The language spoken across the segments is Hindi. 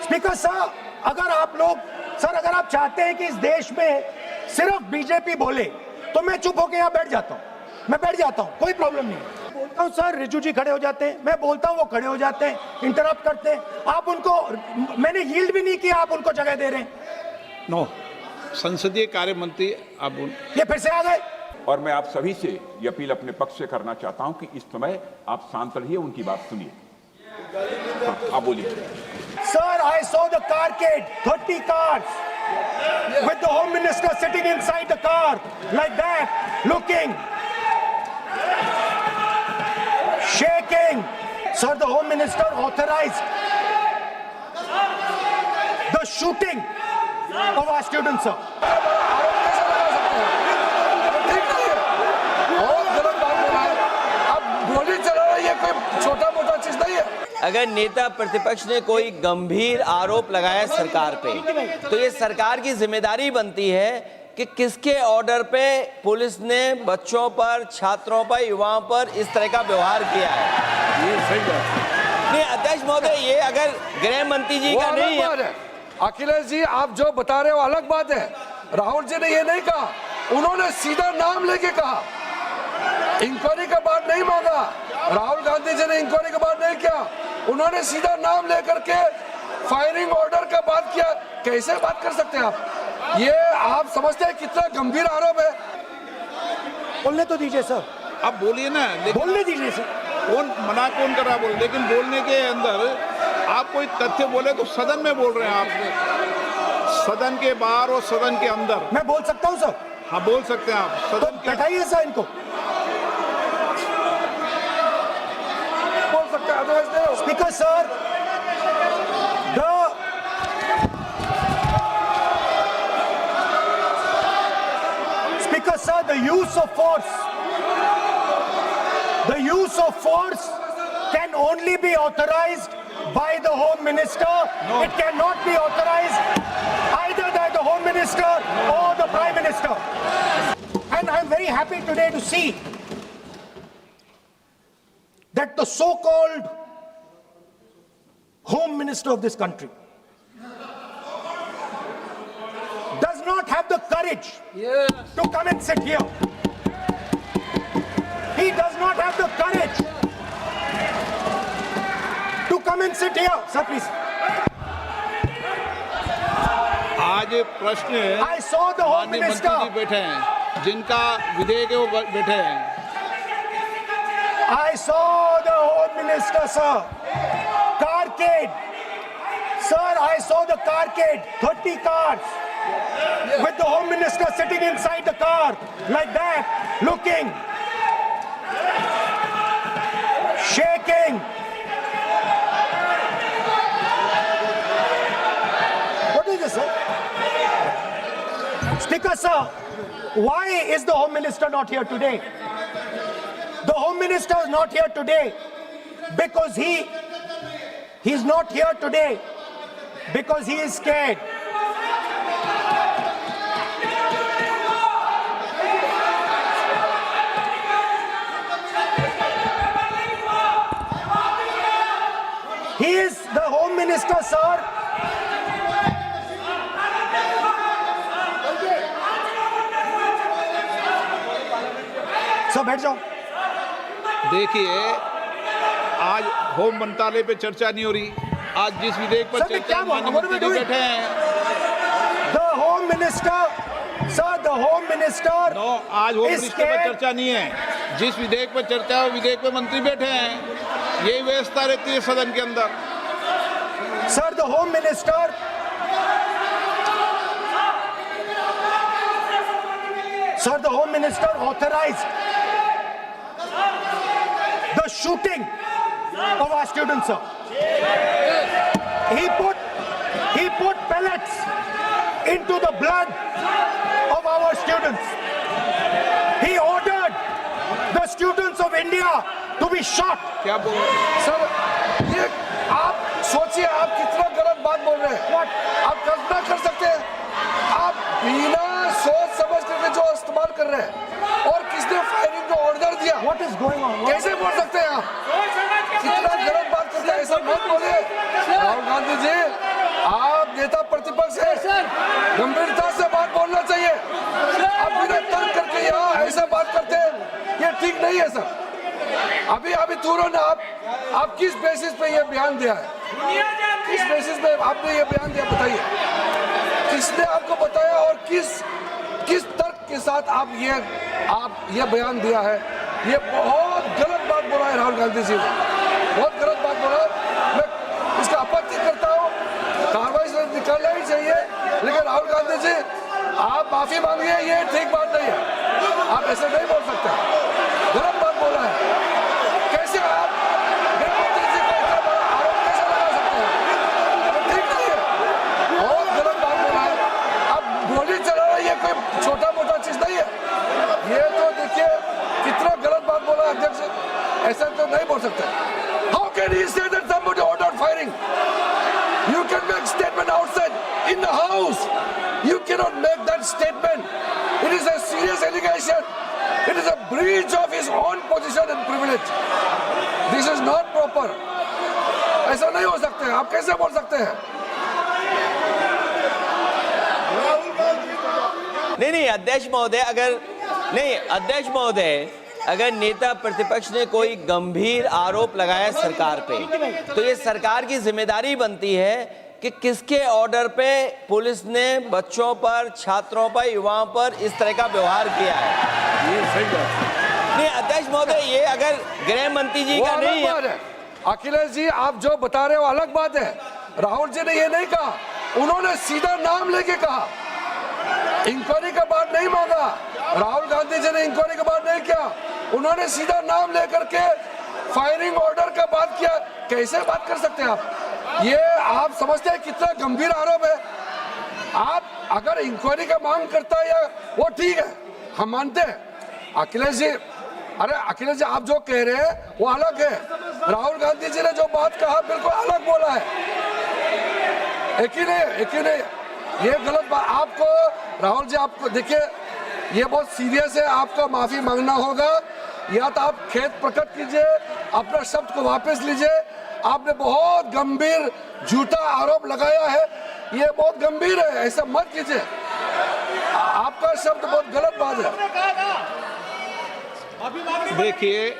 स्पीकर सर, अगर आप चाहते हैं कि इस देश में सिर्फ बीजेपी बोले तो मैं चुप होकर यहाँ बैठ जाता हूँ, कोई प्रॉब्लम नहीं। बोलता हूँ सर, रिजू जी खड़े हो जाते हैं, मैं बोलता हूँ वो खड़े हो जाते हैं, इंटरप्ट करते हैं। आप उनको, मैंने यील्ड भी नहीं किया, आप उनको जगह दे रहे हैं। नो, संसदीय कार्य मंत्री आप ये फिर से आ गए। और मैं आप सभी से ये अपील अपने पक्ष से करना चाहता हूं कि इस समय आप शांत रहिए, उनकी बात सुनिए। आप बोलिए। Sir, I saw the carcade, 30 cars, with the Home Minister sitting inside the car, like that, looking, shaking. Sir, the Home Minister authorized the shooting of our students, sir. छोटा मोटा चीज नहीं है। अगर नेता प्रतिपक्ष ने कोई गंभीर आरोप लगाया सरकार पे, तो ये सरकार की जिम्मेदारी बनती है कि किसके ऑर्डर पे पुलिस ने बच्चों पर, छात्रों पर, युवाओं पर इस तरह का व्यवहार किया है। नहीं अध्यक्ष महोदय, ये अगर गृह मंत्री जी का नहीं है। अखिलेश जी, आप जो बता रहे हो अलग बात है। राहुल जी ने ये नहीं कहा, उन्होंने सीधा नाम लेके कहा, इंक्वायरी का बात नहीं मांगा। राहुल गांधी जी ने इंक्वायरी का बात नहीं किया, उन्होंने सीधा नाम लेकर के फायरिंग ऑर्डर का बात किया। कैसे बात कर सकते हैं आप? ये आप समझते हैं कितना गंभीर आरोप है? बोलने तो दीजिए सर। आप बोलिए ना, बोलने दीजिए सर। कौन कर रहा बोल, लेकिन बोलने के अंदर आप कोई तथ्य बोले तो सदन में बोल रहे हैं आप, सदन के बाहर और सदन के अंदर। मैं बोल सकता हूँ सर? हाँ बोल सकते हैं आप। सदन तो बैठाइए सर इनको। बोल सकते हैं, अदरवाइज नहीं। Speaker sir, the use of force can only be authorized by the Home Minister. No. It cannot be authorized either by the Home Minister or the Prime Minister. And I'm very happy today to see that the so-called Home Minister of this country does not have the courage to come and sit here. He does not have the courage to come and sit here. Sir, please. आज प्रश्न I saw the Home माननीय Minister. मंत्री जी बैठे हैं, जिनका विधेयक है वो बैठे हैं। I saw the Home Minister, sir. Carcade. Sir, I saw the carcade. 30 cars. With the Home Minister sitting inside the car, like that, looking, shaking. What is this, sir? Speaker, sir, why is the Home Minister not here today? The Home Minister is not here today because he's not here today because he is scared. He is the Home Minister, sir. बैठ जाओ। देखिए, आज होम मंत्रालय पे चर्चा नहीं हो रही, आज जिस विधेयक पर चर्चा माननीय मंत्री जी बैठे हैं। The Home Minister, sir, the Home Minister. No, आज होम मिनिस्टर पर चर्चा नहीं है, जिस विधेयक पर चर्चा है विधेयक पे मंत्री बैठे हैं। यही व्यवस्था रहती है सदन के अंदर। Sir, the Home Minister. Sir, the Home Minister authorized the shooting of our students, sir. He put pellets into the blood of our students. He ordered the students of India to be shot. क्या बोल रहे हैं? सर, ये आप सोचिए, आप कितना गलत बात बोल रहे हैं। आप कल्पना कर सकते हैं, आप बिना सोच समझ करके जो इस्तेमाल कर रहे हैं, और किसने फायरिंग का ऑर्डर दिया? What is going on? कैसे बोल सकते हैं आप? कितना गलत बात करते हैं, ऐसा मत बोलिए। राहुल गांधी जी, नेता प्रतिपक्ष है, गंभीरता से बात बोलना चाहिए। आप बिना तर्क करके यहाँ ऐसा बात करते हैं, ये ठीक नहीं है सर। अभी तुरंत आप किस बेसिस पे ये बयान दिया है? किस बेसिस पे आपने ये बयान दिया, बताइए किसने आपको बताया और किस तर्क के साथ आप ये बयान दिया है? ये बहुत गलत बात बोला है राहुल गांधी जी ने, बहुत गलत बात बोला। मैं इसका आपत्ति करता हूँ, कार्रवाई से निकालना ही चाहिए, लेकिन राहुल गांधी जी आप माफी मांगिए, ये ठीक बात नहीं है। आप ऐसे नहीं बोल सकते, गलत बात बोला है। कैसे आप गृहमंत्री जी को इतना बड़ा आरोप कैसे लगा सकते हैं? ठीक नहीं है, बहुत गलत बात बोला है। अब गोली चलाना ये कोई छोटा मोटा चीज नहीं है। ये तो देखिए कितना गलत बात बोला अध्यक्ष, ऐसा तो नहीं बोल सकते। How can he say that somebody ordered firing? You can make statement outside in the house. You cannot make that statement. It is a serious allegation. It is a breach of his own position and privilege. This is not proper. ऐसा नहीं हो सकते, आप कैसे बोल सकते हैं? नहीं अध्यक्ष महोदय, अगर नेता प्रतिपक्ष ने कोई गंभीर आरोप लगाया सरकार पे, तो ये सरकार की जिम्मेदारी बनती है कि किसके ऑर्डर पे पुलिस ने बच्चों पर, छात्रों पर, युवाओं पर इस तरह का व्यवहार किया है। ये सही बात है। नहीं अध्यक्ष महोदय, ये अगर गृह मंत्री जी का नहीं है। अखिलेश जी, आप जो बता रहे हो अलग बात है। राहुल जी ने ये नहीं कहा, उन्होंने सीधा नाम लेके कहा, इंक्वायरी का बात नहीं मांगा। राहुल गांधी जी ने इंक्वायरी का बात नहीं किया, उन्होंने सीधा नाम लेकर के फायरिंग ऑर्डर का बात किया। कैसे बात कर सकते हैं आप? ये आप समझते हैं कितना गंभीर आरोप है? आप अगर इंक्वायरी का मांग करता है या वो ठीक है, हम मानते हैं। अखिलेश जी, अरे अखिलेश जी, आप जो कह रहे हैं वो अलग है। राहुल गांधी जी ने जो बात कहा बिल्कुल अलग बोला है। एक ही नहीं, ये गलत बात। आपको राहुल जी, आपको देखिए ये बहुत सीरियस है, आपको माफी मांगना होगा, या तो आप खेद प्रकट कीजिए, अपना शब्द को वापस लीजिए। आपने बहुत गंभीर झूठा आरोप लगाया है, ये बहुत गंभीर है, ऐसा मत कीजिए। आपका शब्द बहुत गलत बात है। देखिए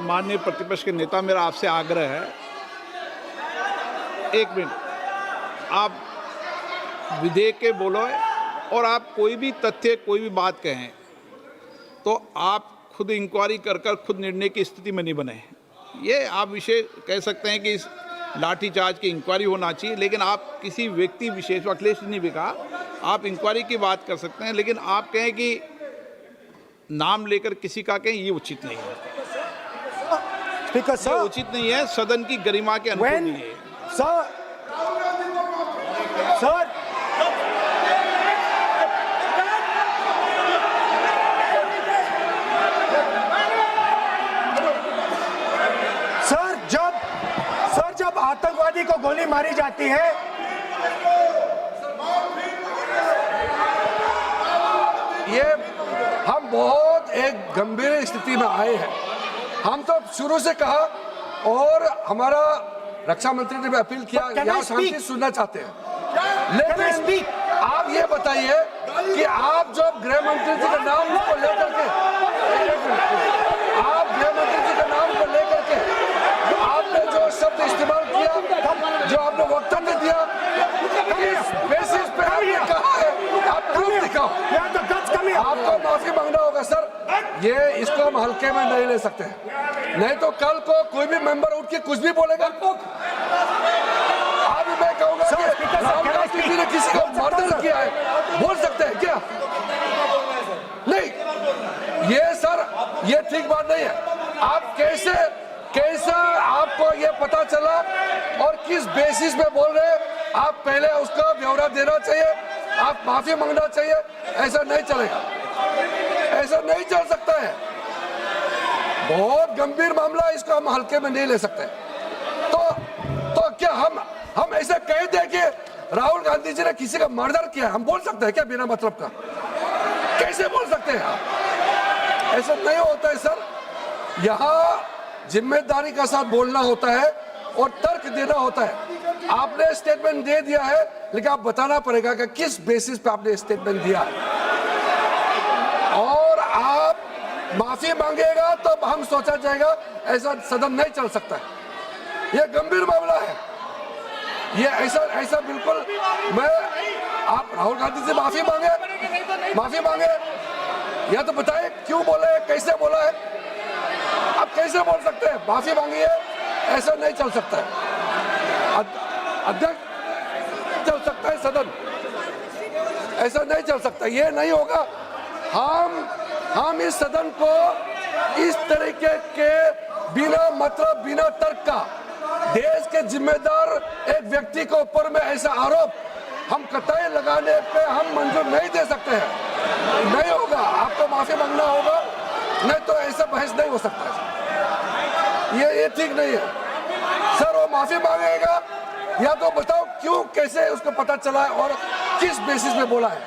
माननीय प्रतिपक्ष के नेता, मेरा आपसे आग्रह है, एक मिनट, आप विधेयक के बोलो और आप कोई भी तथ्य, कोई भी बात कहें तो आप खुद इंक्वायरी कर खुद निर्णय की स्थिति में नहीं बने। ये आप विषय कह सकते हैं कि इस लाठीचार्ज की इंक्वायरी होना चाहिए, लेकिन आप किसी व्यक्ति विशेष, अखिलेश ने भी कहा, आप इंक्वायरी की बात कर सकते हैं, लेकिन आप कहें कि नाम लेकर किसी का कहें, ये उचित नहीं है। स्पीकर ये सर, उचित नहीं है, सदन की गरिमा के अनुकूल नहीं है। सर जब आतंकवादी को गोली मारी जाती है, ये हम बहुत एक गंभीर स्थिति में आए हैं। हम तो शुरू से कहा, और हमारा रक्षा मंत्री ने भी अपील किया, यहाँ शांति सुनना चाहते हैं। लेकिन आप ये बताइए कि आप जो गृह मंत्री जी का नाम को लेकर के, आप गृह मंत्री जी का नाम को लेकर के आपने जो शब्द इस्तेमाल किया, जो आपने वक्तव्य दिया, इस बेसिस पे आपने कहा है, आप प्रूफ दिखाओ। आपको माफी मांगना होगा सर, ये इसको हम हल्के में नहीं ले सकते, नहीं तो कल को कोई भी मेंबर उठ के कुछ भी बोलेगा। आज मैं कहूंगा कि राहुल गांधी जी ने किसी को मर्डर किया है, बोल सकते हैं क्या? नहीं, ये सर ये ठीक बात नहीं है। आप कैसा आपको ये पता चला और किस बेसिस पे बोल रहे हैं? आप पहले उसका ब्यौरा देना चाहिए, आप माफी मांगना चाहिए। ऐसा नहीं चलेगा, ऐसा नहीं चल सकता है। बहुत गंभीर मामला, इसको हम हल्के में नहीं ले सकते। तो क्या हम ऐसा कह दें कि राहुल गांधी जी ने किसी का मर्डर किया, हम बोल सकते हैं क्या बिना मतलब का? कैसे बोल सकते हैं? ऐसा नहीं होता है सर। यहाँ जिम्मेदारी का साथ बोलना होता है और तर्क देना होता है। आपने स्टेटमेंट दे दिया है, लेकिन आप बताना पड़ेगा कि किस बेसिस पे आपने स्टेटमेंट दिया है। और आप माफी मांगेगा तो हम सोचा जाएगा ऐसा सदन नहीं चल सकता है। यह गंभीर मामला है। ये ऐसा बिल्कुल मैं आप राहुल गांधी से माफी मांगे या तो बताए क्यों बोले, कैसे बोला है। आप कैसे बोल सकते हैं माफी मांगी है? ऐसा नहीं चल सकता है। अध्यक्ष चल सकता है सदन, ऐसा नहीं चल सकता, ये नहीं होगा। हम इस सदन को इस तरीके के बिना मतलब बिना तर्क का देश के जिम्मेदार एक व्यक्ति के ऊपर में ऐसा आरोप हम कतई लगाने पे हम मंजूर नहीं दे सकते हैं। नहीं होगा, आपको माफी मांगना होगा, नहीं तो ऐसा बहस नहीं हो सकता है। ये ठीक नहीं है सर। वो माफी मांगेगा या तो बताओ क्यों, कैसे उसको पता चला है और किस बेसिस पे बोला है।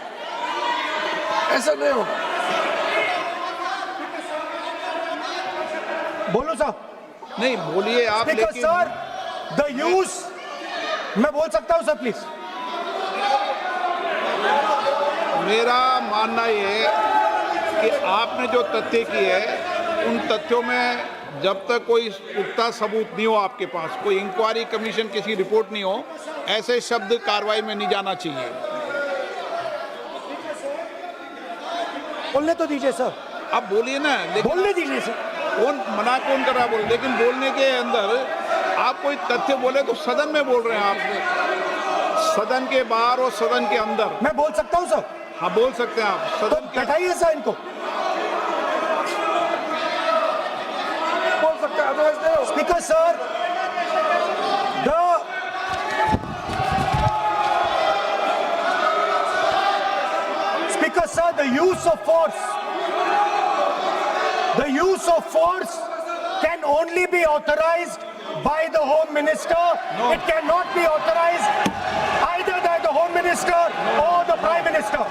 ऐसा नहीं होगा। बोलो साहब। नहीं बोलिए आप, स्पीकर लेकिन सर, द यूज, मैं बोल सकता हूं सर प्लीज? मेरा मानना ये है कि आपने जो तथ्य किए हैं उन तथ्यों में जब तक कोई पुख्ता सबूत नहीं हो आपके पास, कोई इंक्वायरी कमीशन किसी रिपोर्ट नहीं हो, ऐसे शब्द कार्रवाई में नहीं जाना चाहिए। बोलने तो दीजिए सर। आप बोलिए ना, लेकिन बोलने दीजिए सर। कौन कर रहा बोल, लेकिन बोलने के अंदर आप कोई तथ्य बोले तो सदन में बोल रहे हैं आप, सदन के बाहर और सदन के अंदर। मैं बोल सकता हूं सर? हाँ बोल सकते हैं आप। तो सदन के बैठाइए सर इनको। बोल सकते हैं, अदरवाइज नहीं होगा। Speaker sir, Speaker sir, the use of force can only be authorized by the Home Minister. No. It cannot be authorized either by the Home Minister or the Prime Minister.